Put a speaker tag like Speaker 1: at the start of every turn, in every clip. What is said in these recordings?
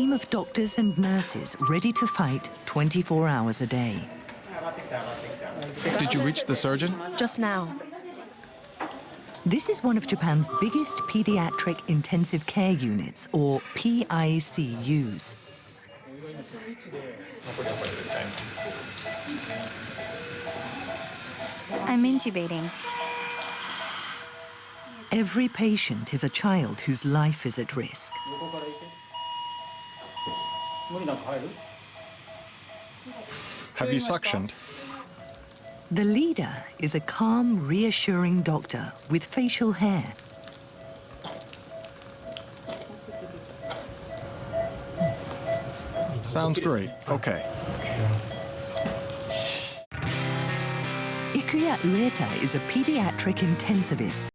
Speaker 1: team of doctors and nurses ready to fight 24 hours a day.
Speaker 2: Did you reach the surgeon?
Speaker 3: Just now.
Speaker 1: This is one of Japan's biggest pediatric intensive care units, or PICUs.
Speaker 4: I'm intubating.
Speaker 1: Every patient is a child whose life is at risk.
Speaker 5: Have you suctioned?
Speaker 1: The leader is a calm, reassuring doctor with facial hair.
Speaker 5: Sounds great. Okay.
Speaker 1: Ikuya Ueta is a pediatric intensivist.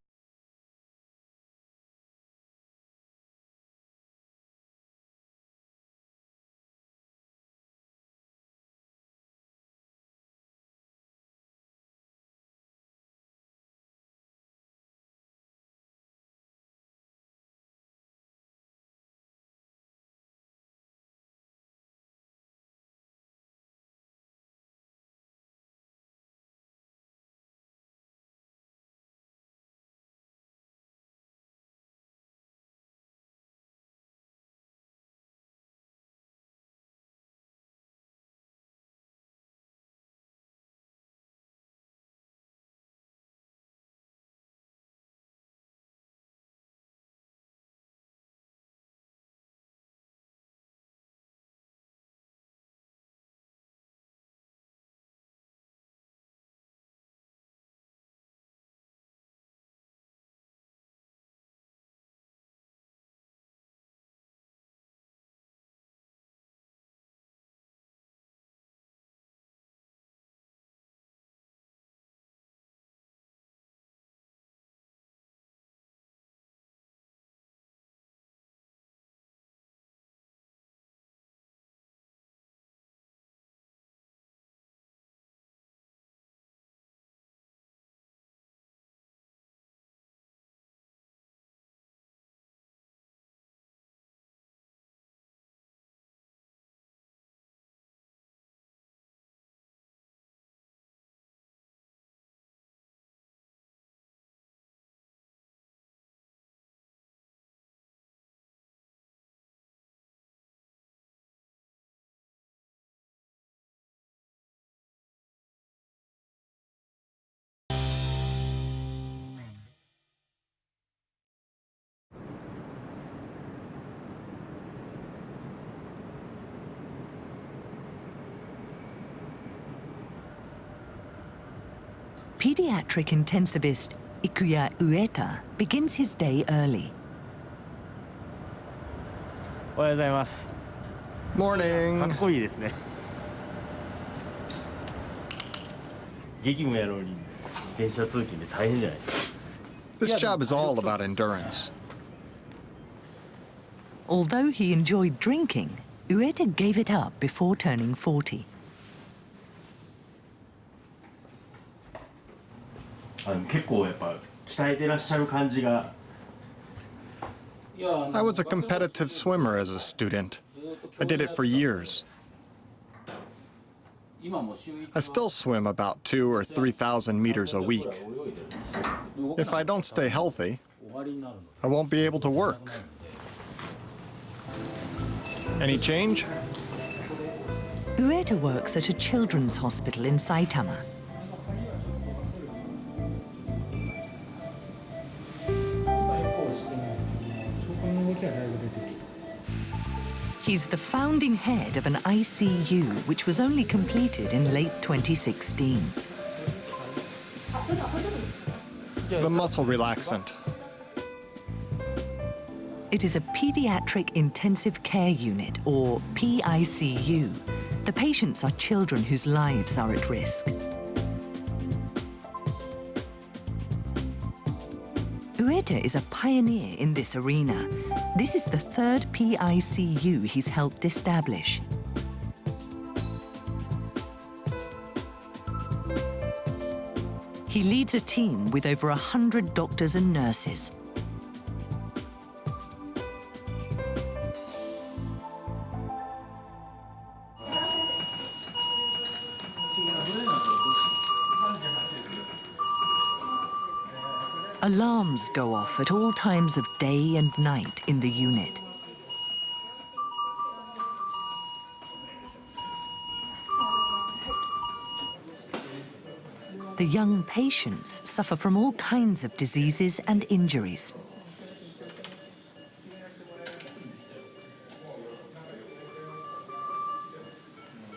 Speaker 1: Pediatric intensivist Ikuya Ueta begins his day early.
Speaker 5: Morning. This job is all about endurance.
Speaker 1: Although he enjoyed drinking, Ueta gave it up before turning 40.
Speaker 5: I was a competitive swimmer as a student. I did it for years. I still swim about 2,000 or 3,000 meters a week. If I don't stay healthy, I won't be able to work. Any change?
Speaker 1: Ueta works at a children's hospital in Saitama. He's the founding head of an ICU, which was only completed in late 2016.
Speaker 5: The muscle relaxant.
Speaker 1: It is a pediatric intensive care unit, or PICU. The patients are children whose lives are at risk. Ueta is a pioneer in this arena. This is the third PICU he's helped establish. He leads a team with over 100 doctors and nurses. Alarms go off at all times of day and night in the unit. The young patients suffer from all kinds of diseases and injuries.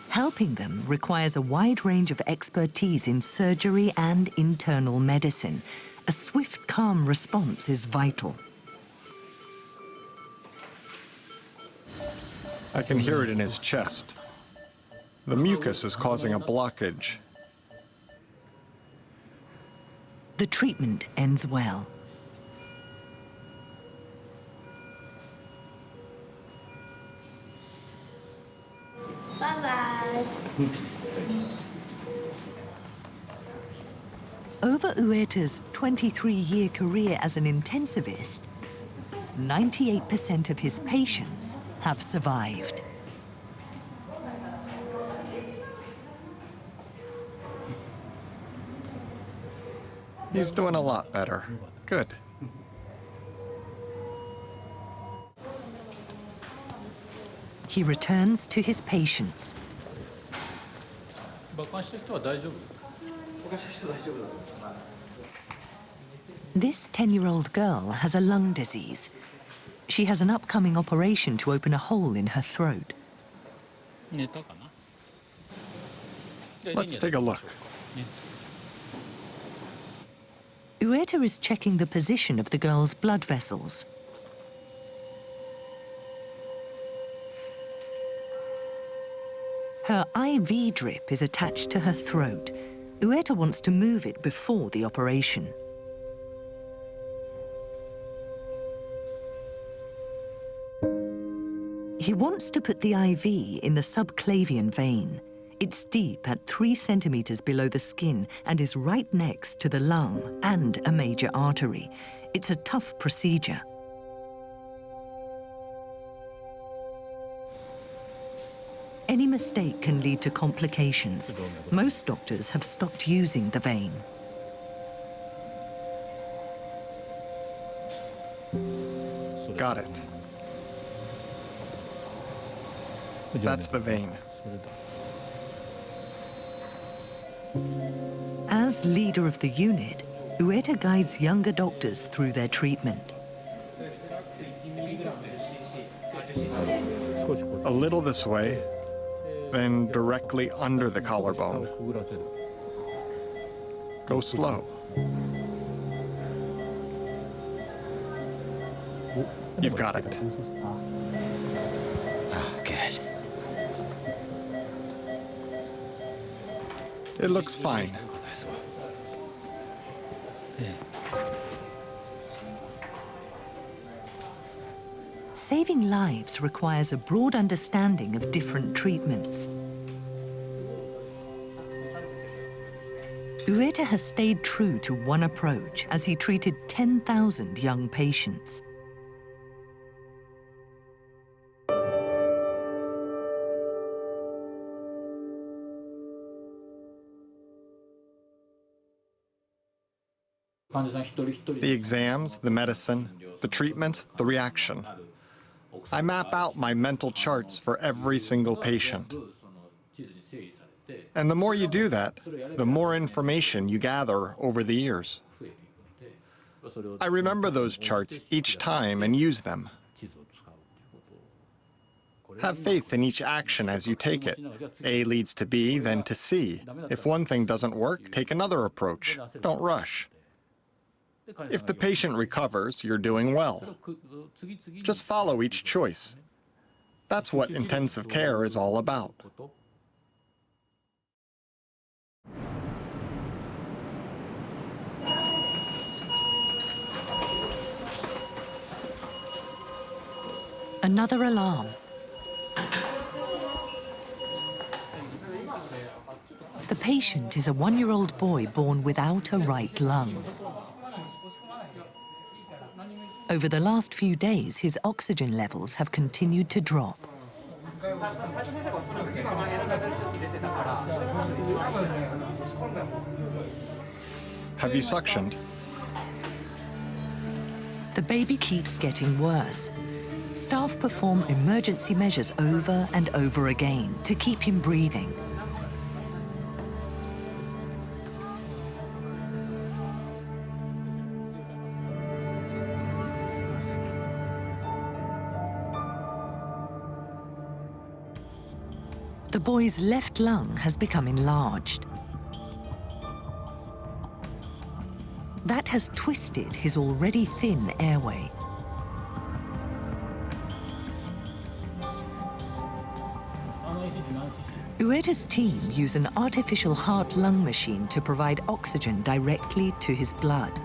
Speaker 1: Helping them requires a wide range of expertise in surgery and internal medicine. A swift, calm response is vital.
Speaker 5: I can hear it in his chest. The mucus is causing a blockage.
Speaker 1: The treatment ends well.
Speaker 2: Bye-bye.
Speaker 1: Over Ueta's 23-year career as an intensivist, 98% of his patients have survived.
Speaker 5: He's doing a lot better. Good.
Speaker 1: He returns to his patients. This 10-year-old girl has a lung disease. She has an upcoming operation to open a hole in her throat.
Speaker 5: Let's take a look.
Speaker 1: Ueta is checking the position of the girl's blood vessels. Her IV drip is attached to her throat. Ueta wants to move it before the operation. He wants to put the IV in the subclavian vein. It's deep at 3 centimeters below the skin and is right next to the lung and a major artery. It's a tough procedure. Any mistake can lead to complications. Most doctors have stopped using the vein.
Speaker 5: Got it. That's the vein.
Speaker 1: As leader of the unit, Ueta guides younger doctors through their treatment.
Speaker 5: A little this way, then directly under the collarbone. Go slow. You've got it.
Speaker 3: Oh, good.
Speaker 5: It looks fine.
Speaker 1: Saving lives requires a broad understanding of different treatments. Ueta has stayed true to one approach as he treated 10,000 young patients.
Speaker 5: The exams, the medicine, the treatments, the reaction. I map out my mental charts for every single patient. And the more you do that, the more information you gather over the years. I remember those charts each time and use them. Have faith in each action as you take it. A leads to B, then to C. If one thing doesn't work, take another approach. Don't rush. If the patient recovers, you're doing well. Just follow each choice. That's what intensive care is all about.
Speaker 1: Another alarm. The patient is a 1-year-old boy born without a right lung. Over the last few days, his oxygen levels have continued to drop.
Speaker 5: Have you suctioned?
Speaker 1: The baby keeps getting worse. Staff perform emergency measures over and over again to keep him breathing. The boy's left lung has become enlarged. That has twisted his already thin airway. Ueta's team use an artificial heart-lung machine to provide oxygen directly to his blood.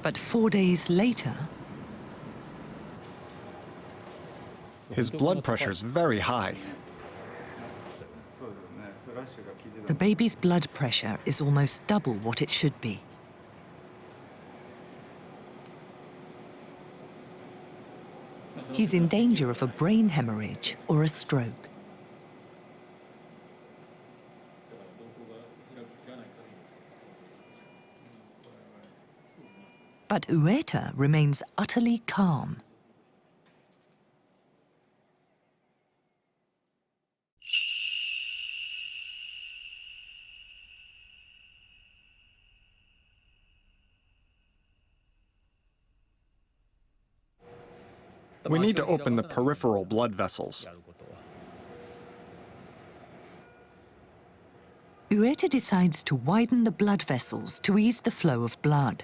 Speaker 1: But 4 days later,
Speaker 5: his blood pressure is very high.
Speaker 1: the baby's blood pressure is almost double what it should be. He's in danger of a brain hemorrhage or a stroke. But Ueta remains utterly calm.
Speaker 5: We need to open the peripheral blood vessels.
Speaker 1: Ueta decides to widen the blood vessels to ease the flow of blood.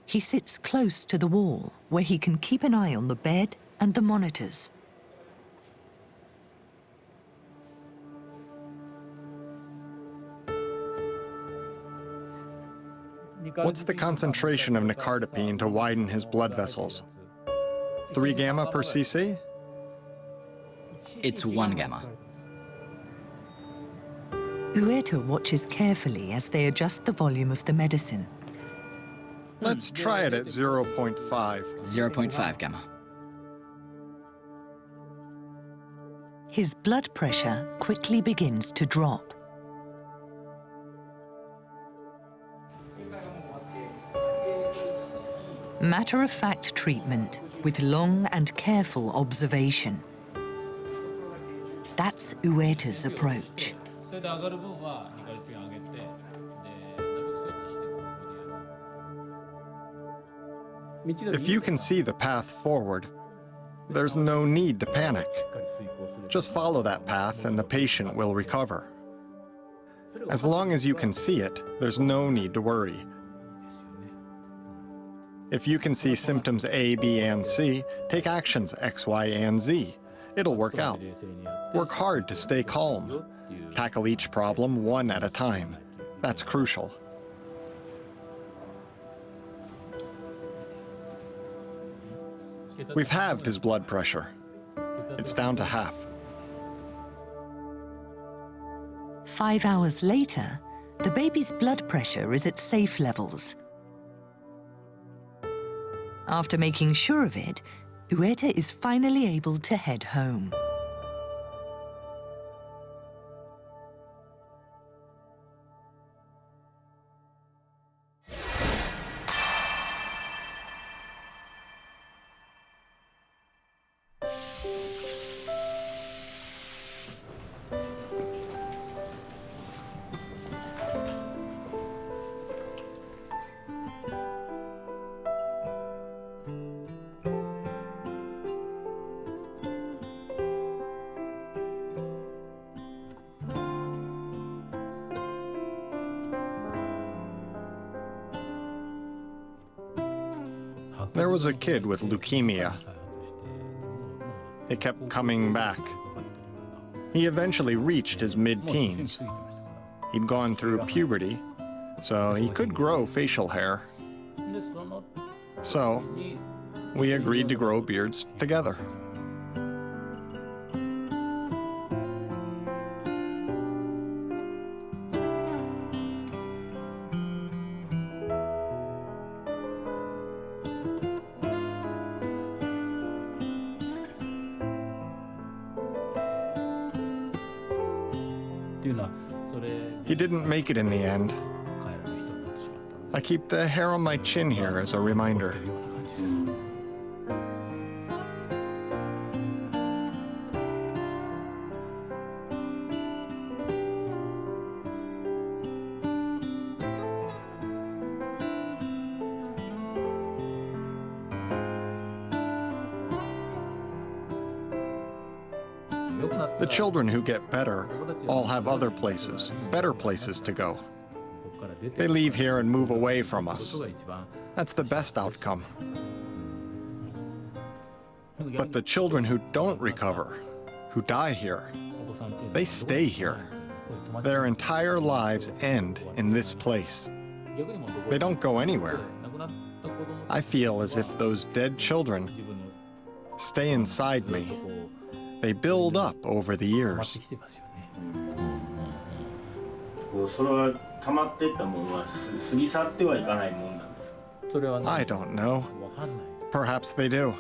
Speaker 1: He sits close to the wall, where he can keep an eye on the bed and the monitors.
Speaker 5: What's the concentration of nicardipine to widen his blood vessels? 3 gamma per cc?
Speaker 2: It's 1 gamma.
Speaker 1: Ueta watches carefully as they adjust the volume of the medicine.
Speaker 5: Let's try it at 0.5.
Speaker 2: 0.5 gamma.
Speaker 1: His blood pressure quickly begins to drop. Matter-of-fact treatment with long and careful observation. That's Ueta's approach.
Speaker 5: If you can see the path forward, there's no need to panic. Just follow that path and the patient will recover. As long as you can see it, there's no need to worry. If you can see symptoms A, B, and C, take actions X, Y, and Z. It'll work out. Work hard to stay calm. Tackle each problem one at a time. That's crucial. We've halved his blood pressure. It's down to half.
Speaker 1: 5 hours later, the baby's blood pressure is at safe levels. After making sure of it, Ueta is finally able to head home.
Speaker 5: There was a kid with leukemia. It kept coming back. He eventually reached his mid-teens. He'd gone through puberty, so he could grow facial hair. So, we agreed to grow beards together. He didn't make it in the end. I keep the hair on my chin here as a reminder. The children who get better all have other places, better places to go. They leave here and move away from us. That's the best outcome. But the children who don't recover, who die here, they stay here. Their entire lives end in this place. They don't go anywhere. I feel as if those dead children stay inside me. They build up over the years. I don't know. Perhaps they do.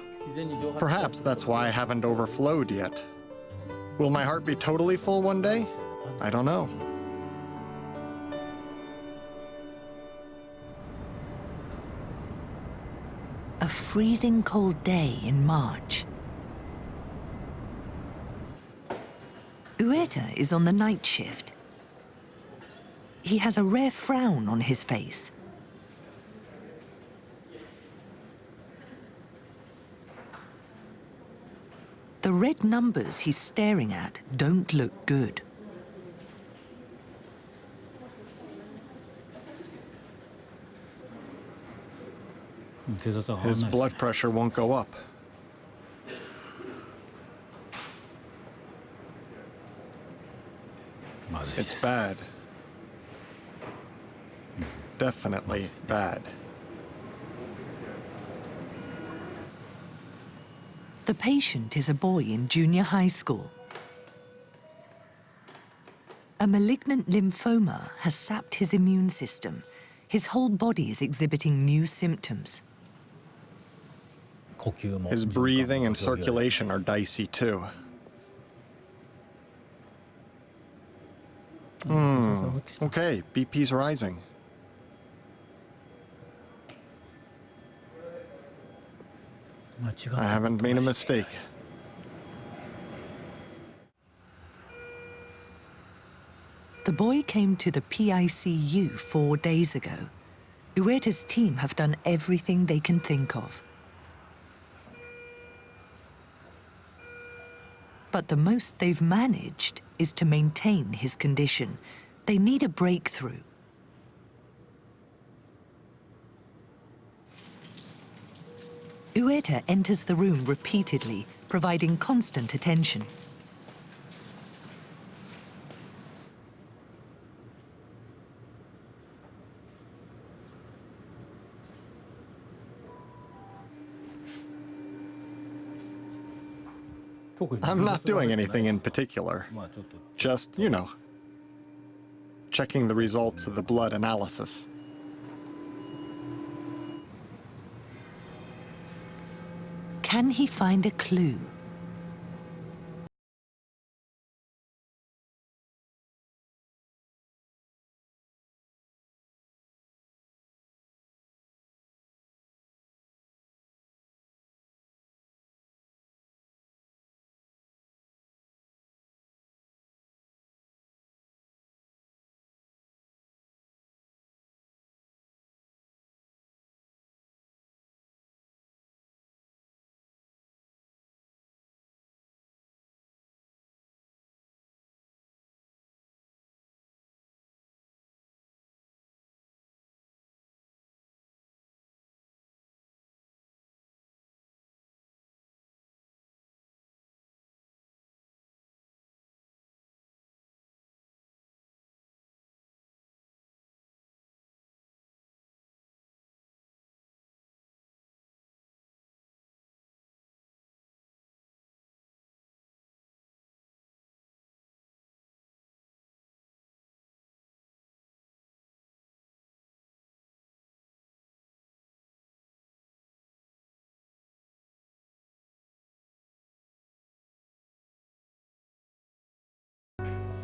Speaker 5: Perhaps that's why I haven't overflowed yet. Will my heart be totally full one day? I don't know.
Speaker 1: A freezing cold day in March. Ueta is on the night shift. He has a rare frown on his face. The red numbers he's staring at don't look good.
Speaker 5: His blood pressure won't go up. It's bad. Definitely bad.
Speaker 1: The patient is a boy in junior high school. A malignant lymphoma has sapped his immune system. His whole body is exhibiting new symptoms.
Speaker 5: His breathing and circulation are dicey too. Okay, BP's rising. I haven't made a mistake.
Speaker 1: The boy came to the PICU 4 days ago. Ueta's team have done everything they can think of. But the most they've managed is to maintain his condition. They need a breakthrough. Ueta enters the room repeatedly, providing constant attention.
Speaker 5: I'm not doing anything in particular. Just, you know, checking the results of the blood analysis.
Speaker 1: Can he find a clue?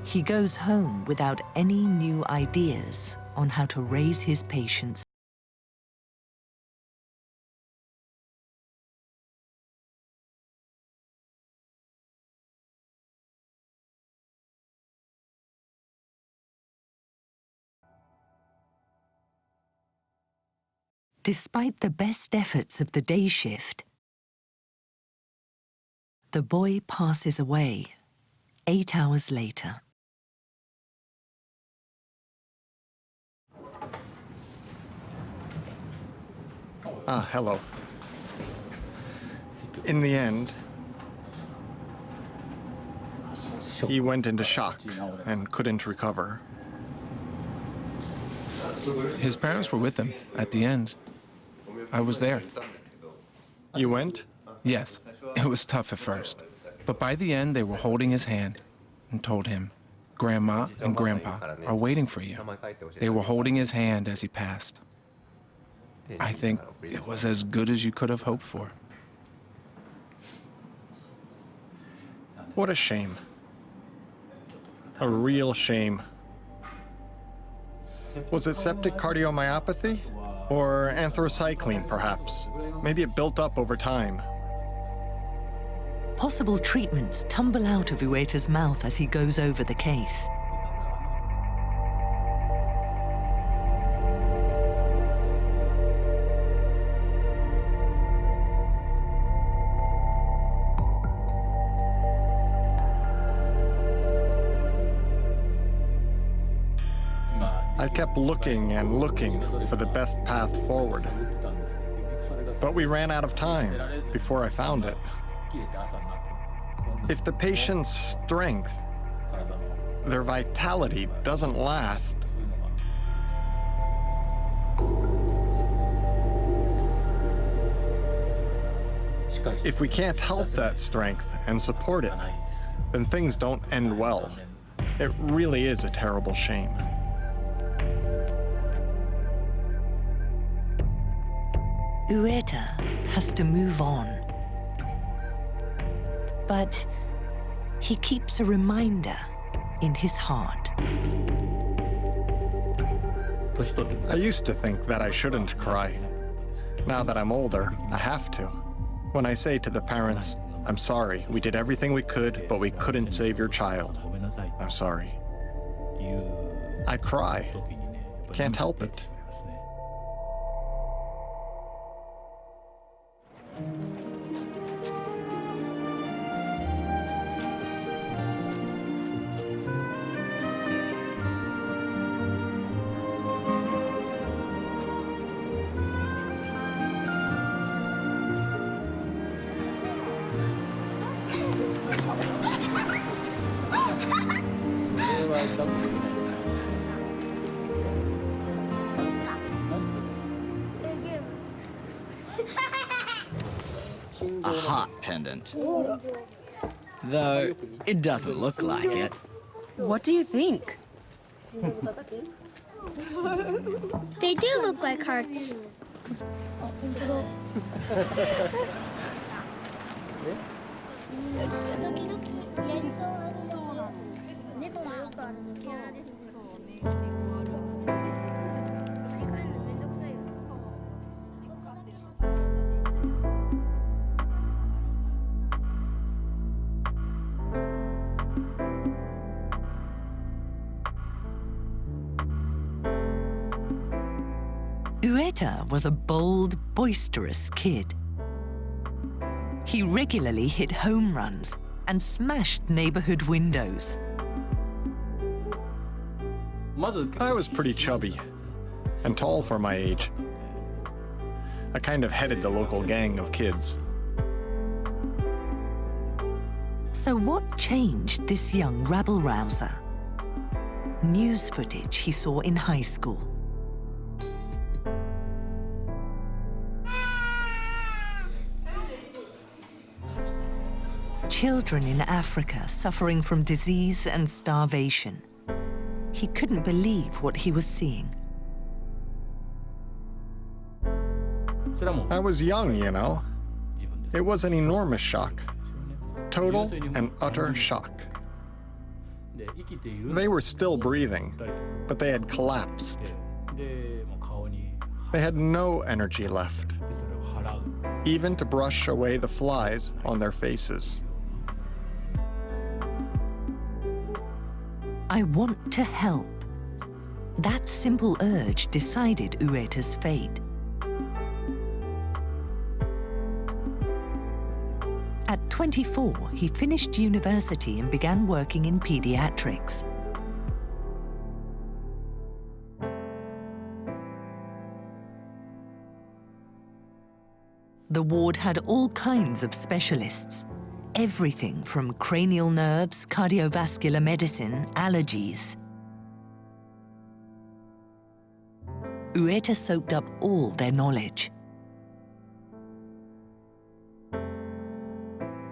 Speaker 1: He goes home without any new ideas on how to raise his patients. Despite the best efforts of the day shift, the boy passes away 8 hours later.
Speaker 5: Ah, hello. In the end, he went into shock and couldn't recover.
Speaker 3: His parents were with him at the end. I was there.
Speaker 5: You went?
Speaker 3: Yes, it was tough at first. But by the end, they were holding his hand and told him, "Grandma and Grandpa are waiting for you." They were holding his hand as he passed. I think it was as good as you could have hoped for.
Speaker 5: What a shame. A real shame. Was it septic cardiomyopathy? Or anthracycline, perhaps? Maybe it built up over time.
Speaker 1: Possible treatments tumble out of Ueta's mouth as he goes over the case.
Speaker 5: I kept looking and looking for the best path forward. But we ran out of time before I found it. If the patient's strength, their vitality doesn't last, if we can't help that strength and support it, then things don't end well. It really is a terrible shame.
Speaker 1: Ueta has to move on. But he keeps a reminder in his heart.
Speaker 5: I used to think that I shouldn't cry. Now that I'm older, I have to. When I say to the parents, "I'm sorry, we did everything we could, but we couldn't save your child. I'm sorry." I cry. Can't help it.
Speaker 2: A hot pendant. Though, it doesn't look like it.
Speaker 4: What do you think?
Speaker 6: They do look like hearts.
Speaker 1: Ueta was a bold, boisterous kid. He regularly hit home runs and smashed neighborhood windows.
Speaker 5: I was pretty chubby and tall for my age. I kind of headed the local gang of kids.
Speaker 1: So what changed this young rabble-rouser? News footage he saw in high school. Children in Africa suffering from disease and starvation. He couldn't believe what he was seeing.
Speaker 5: I was young, you know. It was an enormous shock. Total and utter shock. They were still breathing, but they had collapsed. They had no energy left, even to brush away the flies on their faces.
Speaker 1: I want to help. That simple urge decided Ueta's fate. At 24, he finished university and began working in pediatrics. The ward had all kinds of specialists. Everything from cranial nerves, cardiovascular medicine, allergies. Ueta soaked up all their knowledge.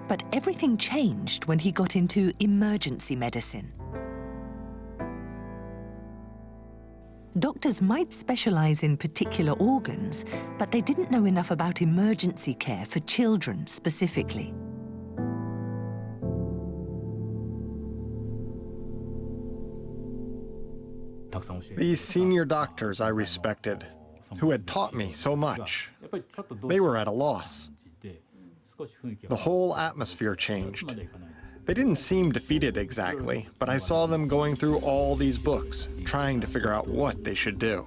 Speaker 1: But everything changed when he got into emergency medicine. Doctors might specialize in particular organs, but they didn't know enough about emergency care for children specifically.
Speaker 5: These senior doctors I respected, who had taught me so much, they were at a loss. The whole atmosphere changed. They didn't seem defeated exactly, but I saw them going through all these books, trying to figure out what they should do.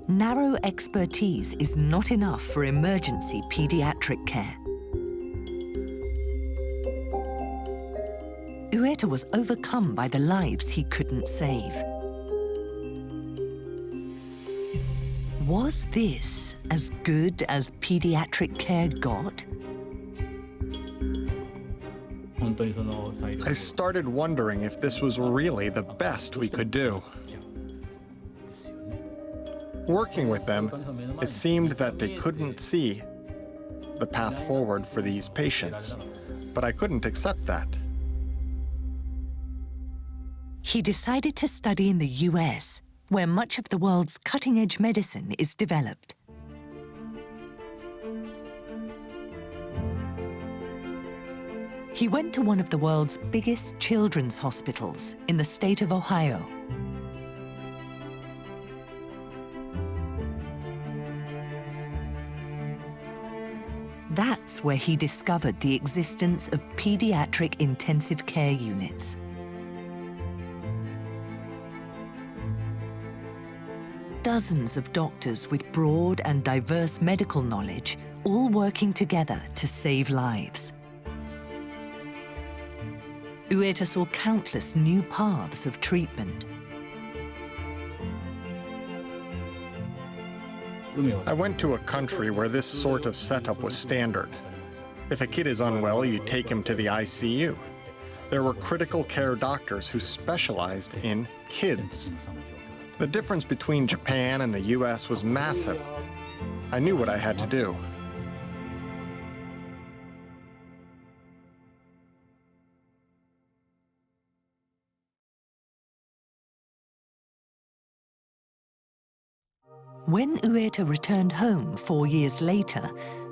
Speaker 1: Narrow expertise is not enough for emergency pediatric care. Ueta was overcome by the lives he couldn't save. Was this as good as pediatric care got?
Speaker 5: I started wondering if this was really the best we could do. Working with them, it seemed that they couldn't see the path forward for these patients, but I couldn't accept that.
Speaker 1: He decided to study in the US, where much of the world's cutting-edge medicine is developed. He went to one of the world's biggest children's hospitals in the state of Ohio. That's where he discovered the existence of pediatric intensive care units. Dozens of doctors with broad and diverse medical knowledge, all working together to save lives. Ueta saw countless new paths of treatment.
Speaker 5: I went to a country where this sort of setup was standard. If a kid is unwell, you take him to the ICU. There were critical care doctors who specialized in kids. The difference between Japan and the US was massive. I knew what I had to do.
Speaker 1: When Ueta returned home 4 years later,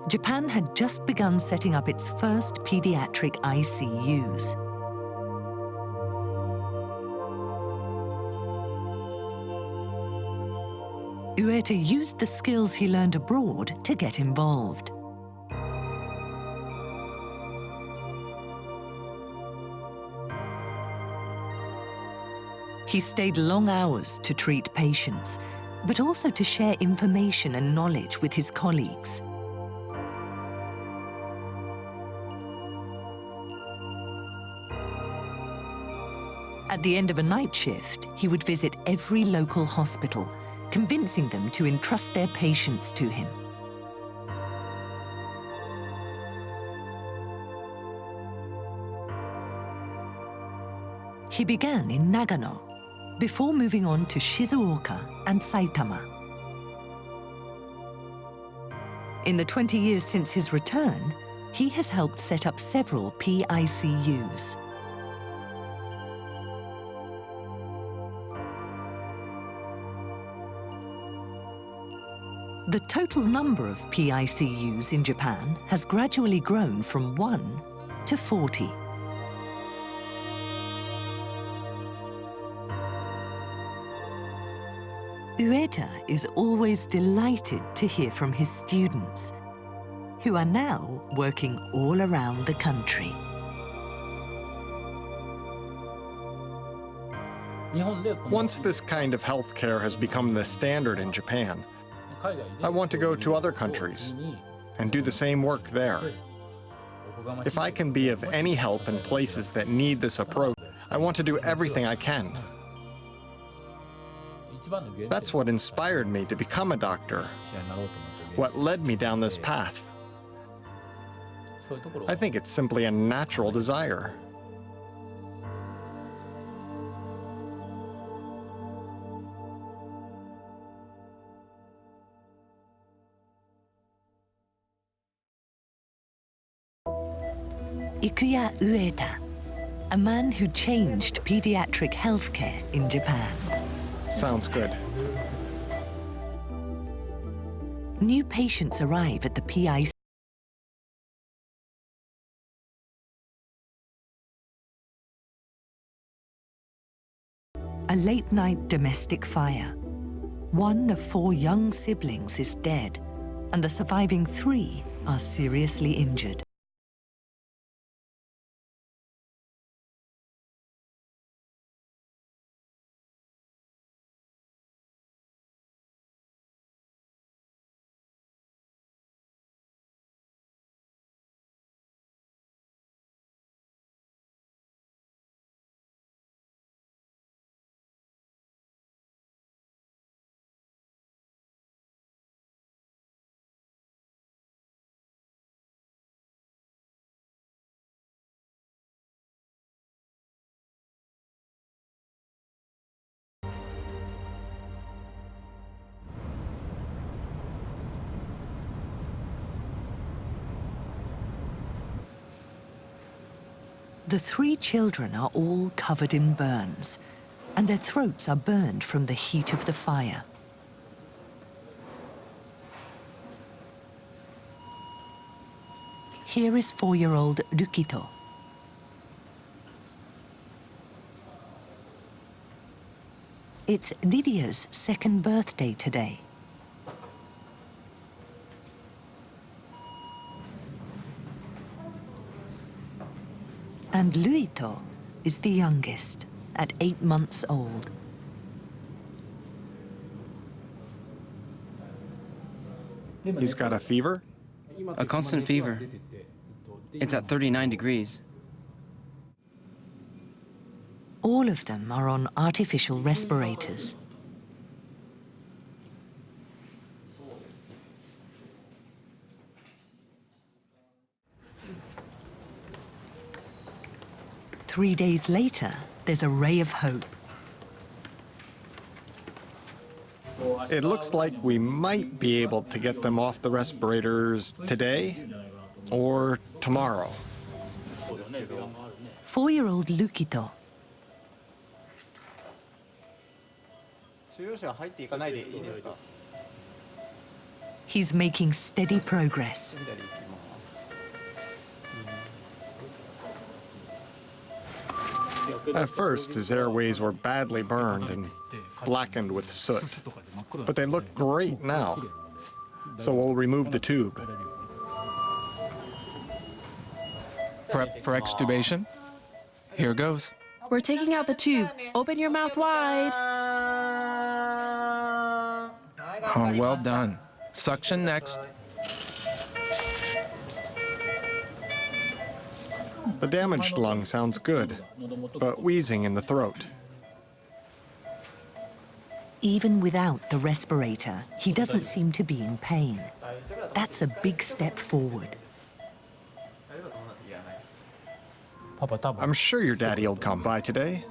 Speaker 1: Japan had just begun setting up its first pediatric ICUs. Ueta used the skills he learned abroad to get involved. He stayed long hours to treat patients, but also to share information and knowledge with his colleagues. At the end of a night shift, he would visit every local hospital, convincing them to entrust their patients to him. He began in Nagano, before moving on to Shizuoka and Saitama. In the 20 years since his return, he has helped set up several PICUs. The total number of PICUs in Japan has gradually grown from 1 to 40. Ueta is always delighted to hear from his students, who are now working all around the country.
Speaker 5: Once this kind of healthcare has become the standard in Japan, I want to go to other countries and do the same work there. If I can be of any help in places that need this approach, I want to do everything I can. That's what inspired me to become a doctor, what led me down this path. I think it's simply a natural desire.
Speaker 1: Ikuya Ueta, a man who changed pediatric healthcare in Japan.
Speaker 5: Sounds good.
Speaker 1: New patients arrive at the PICUs. A late-night domestic fire. One of 4 young siblings is dead, and the surviving 3 are seriously injured. The 3 children are all covered in burns, and their throats are burned from the heat of the fire. Here is 4-year-old Rukito. It's Lydia's 2nd birthday today. And Luito is the youngest, at 8 months old.
Speaker 5: He's got a fever?
Speaker 7: A constant fever. It's at 39 degrees.
Speaker 1: All of them are on artificial respirators. Three days later, there's a ray of hope.
Speaker 5: It looks like we might be able to get them off the respirators today or tomorrow.
Speaker 1: 4-year-old Lukito. He's making steady progress.
Speaker 5: At first, his airways were badly burned and blackened with soot, but they look great now. So we'll remove the tube.
Speaker 3: Prep for extubation? Here goes.
Speaker 4: We're taking out the tube. Open your mouth wide.
Speaker 3: Oh, well done. Suction next.
Speaker 5: The damaged lung sounds good, but wheezing in the throat.
Speaker 1: Even without the respirator, he doesn't seem to be in pain. That's a big step forward.
Speaker 5: I'm sure your daddy will come by today.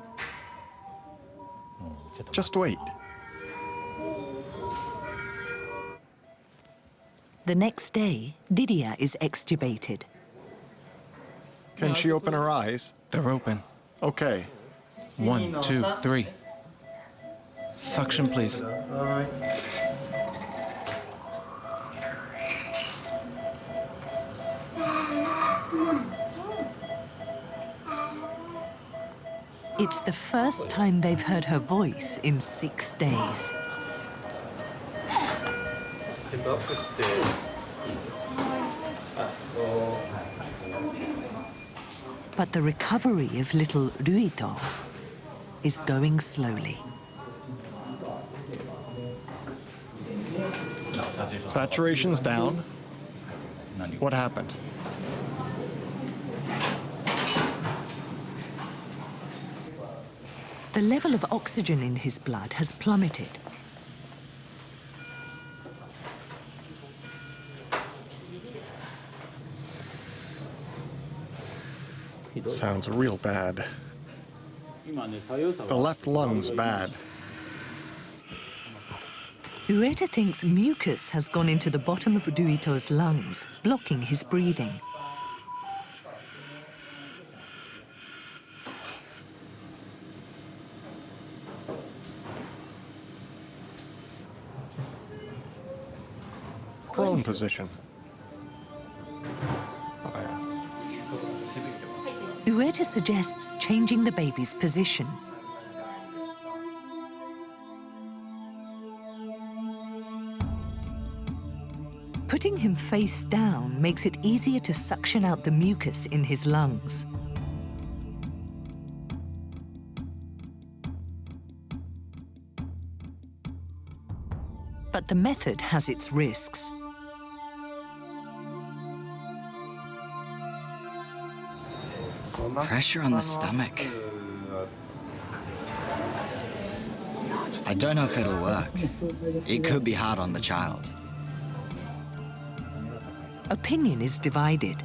Speaker 5: Just wait.
Speaker 1: The next day, Lydia is extubated.
Speaker 5: Can she open her eyes?
Speaker 3: They're open.
Speaker 5: Okay.
Speaker 3: 1, 2, 3. Suction, please.
Speaker 1: It's the first time they've heard her voice in 6 days. But the recovery of little Ruito is going slowly.
Speaker 5: Saturation's down. What happened?
Speaker 1: The level of oxygen in his blood has plummeted.
Speaker 5: Sounds real bad. The left lung's bad.
Speaker 1: Ueta thinks mucus has gone into the bottom of Ruito's lungs, blocking his breathing.
Speaker 5: Prone position.
Speaker 1: Ueta suggests changing the baby's position. Putting him face down makes it easier to suction out the mucus in his lungs. But the method has its risks.
Speaker 2: Pressure on the stomach. I don't know if it'll work. It could be hard on the child.
Speaker 1: Opinion is divided.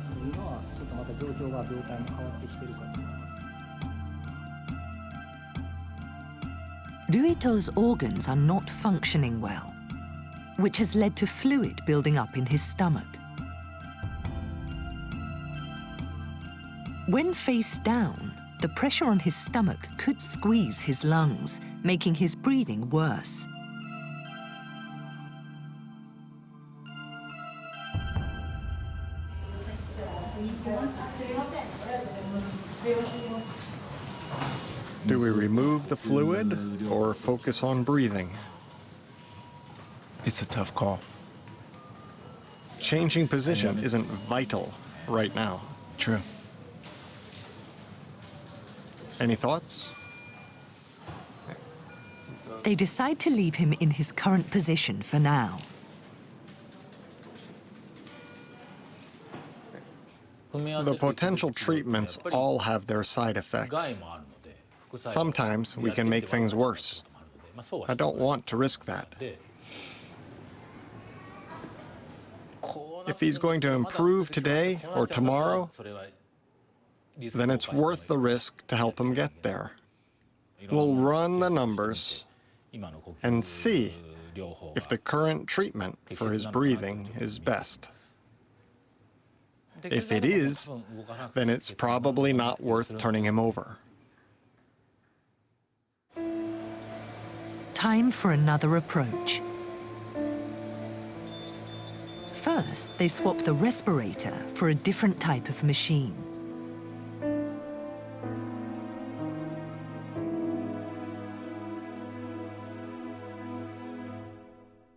Speaker 1: Ruito's organs are not functioning well, which has led to fluid building up in his stomach. When face down, the pressure on his stomach could squeeze his lungs, making his breathing worse.
Speaker 5: Do we remove the fluid or focus on breathing?
Speaker 3: It's a tough call.
Speaker 5: Changing position isn't vital right now.
Speaker 3: True.
Speaker 5: Any thoughts?
Speaker 1: They decide to leave him in his current position for now.
Speaker 5: The potential treatments all have their side effects. Sometimes we can make things worse. I don't want to risk that. If he's going to improve today or tomorrow, then it's worth the risk to help him get there. We'll run the numbers and see if the current treatment for his breathing is best. If it is, then it's probably not worth turning him over.
Speaker 1: Time for another approach. First, they swap the respirator for a different type of machine.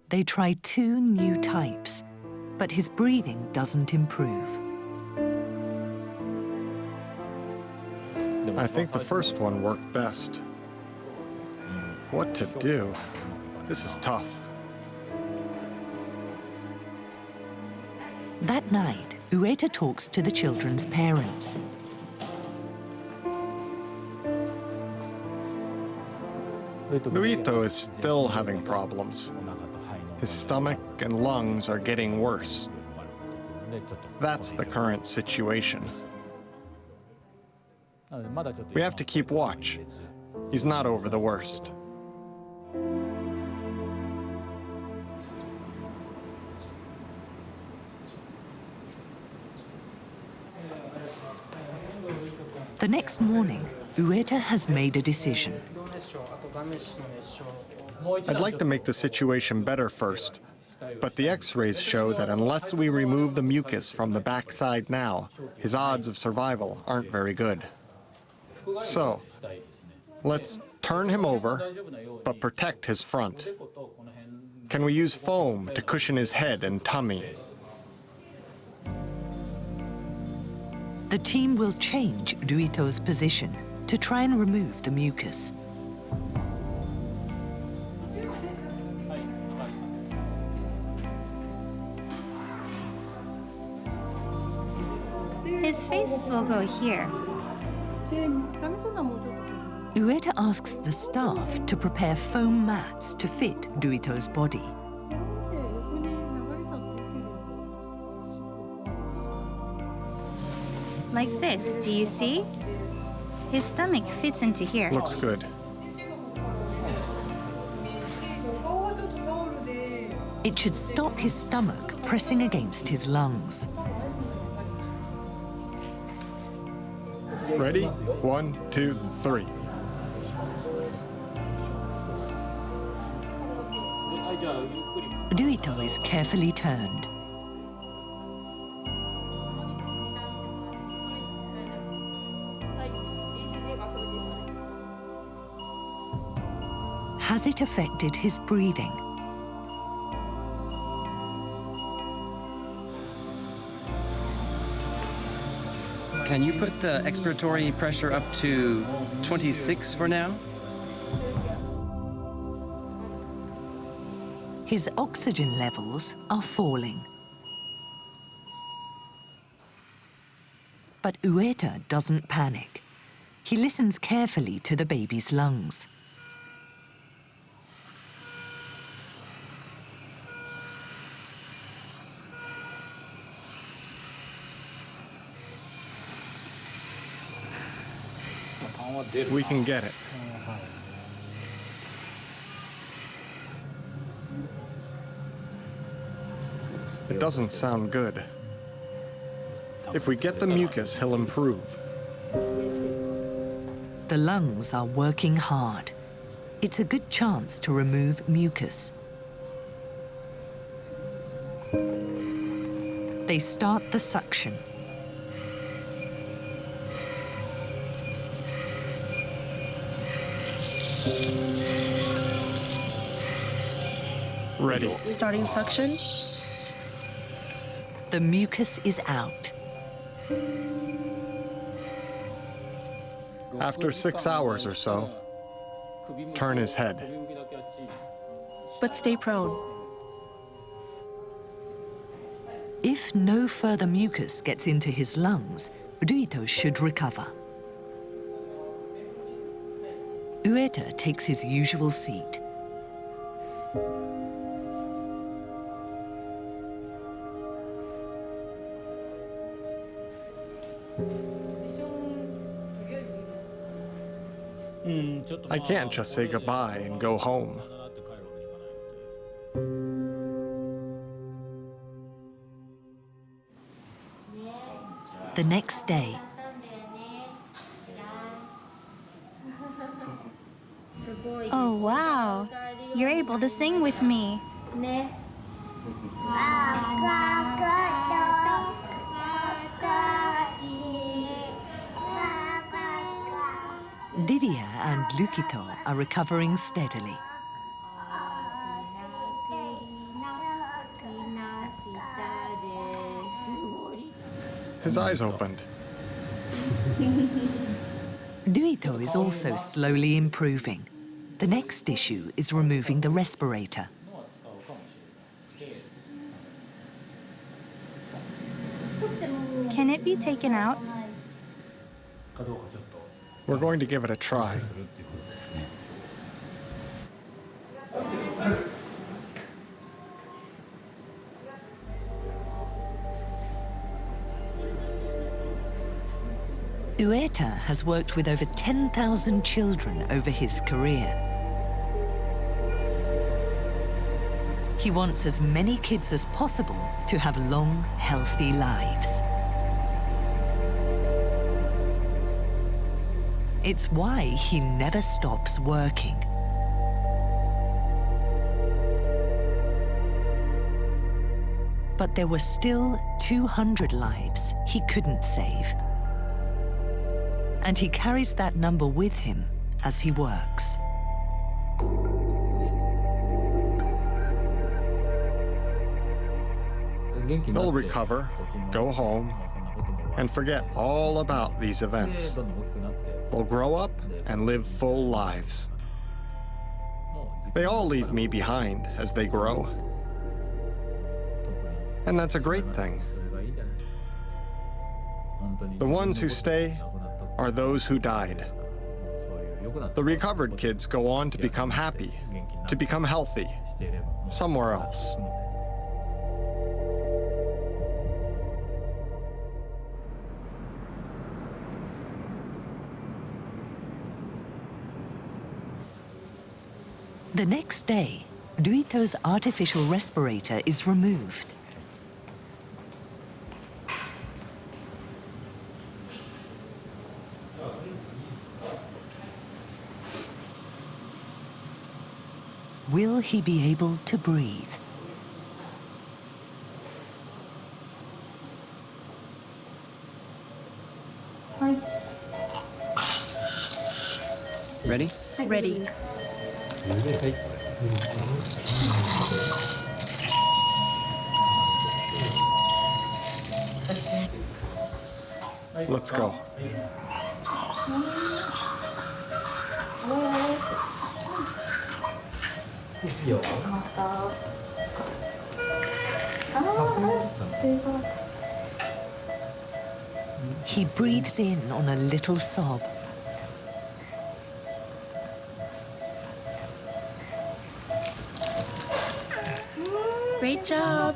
Speaker 1: They try 2 new types, but his breathing doesn't improve.
Speaker 5: I think the first one worked best. What to do? This is tough.
Speaker 1: That night, Ueta talks to the children's parents.
Speaker 5: Ruito is still having problems. His stomach and lungs are getting worse. That's the current situation. We have to keep watch. He's not over the worst.
Speaker 1: The next morning, Ueta has made a decision.
Speaker 5: I'd like to make the situation better first, but the X-rays show that unless we remove the mucus from the backside now, his odds of survival aren't very good. So, Let's turn him over, but protect his front. Can we use foam to cushion his head and tummy?
Speaker 1: The team will change Ruito's position to try and remove the mucus.
Speaker 8: His face will go here.
Speaker 1: Ueta asks the staff to prepare foam mats to fit Ruito's body.
Speaker 8: Like this, do you see? His stomach fits into here.
Speaker 5: Looks good.
Speaker 1: It should stop his stomach pressing against his lungs.
Speaker 5: Ready? 1, 2, 3.
Speaker 1: Ruito is carefully turned. Has it affected his breathing?
Speaker 7: Can you put the expiratory pressure up to 26 for now?
Speaker 1: His oxygen levels are falling. But Ueta doesn't panic. He listens carefully to the baby's lungs.
Speaker 5: We can get it. It doesn't sound good. If we get the mucus, he'll improve.
Speaker 1: The lungs are working hard. It's a good chance to remove mucus. They start the suction.
Speaker 5: Ready.
Speaker 4: Starting suction.
Speaker 1: The mucus is out.
Speaker 5: After 6 hours or so, turn his head.
Speaker 4: But stay prone.
Speaker 1: If no further mucus gets into his lungs, Ruito should recover. Ueta takes his usual seat.
Speaker 5: I can't just say goodbye and go home.
Speaker 1: The next day,
Speaker 8: Oh, wow. You're able to sing with me.
Speaker 1: Didier and Lukito are recovering steadily.
Speaker 5: His eyes opened.
Speaker 1: Ruito is also slowly improving. The next issue is removing the respirator.
Speaker 8: Can it be taken out?
Speaker 5: We're going to give it a try.
Speaker 1: Ueta has worked with over 10,000 children over his career. He wants as many kids as possible to have long, healthy lives. It's why he never stops working. But there were still 200 lives he couldn't save. And he carries that number with him as he works.
Speaker 5: They'll recover, go home, and forget all about these events. They'll grow up and live full lives. They all leave me behind as they grow. And that's a great thing. The ones who stay are those who died. The recovered kids go on to become happy, to become healthy, somewhere else.
Speaker 1: The next day, Ruito's artificial respirator is removed. Will he be able to breathe?
Speaker 7: Ready?
Speaker 4: Ready.
Speaker 5: Let's go.
Speaker 1: He breathes in on a little sob.
Speaker 4: Great job.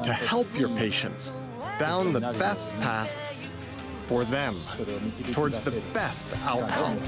Speaker 5: To help your patients down the best path for them towards the best outcome.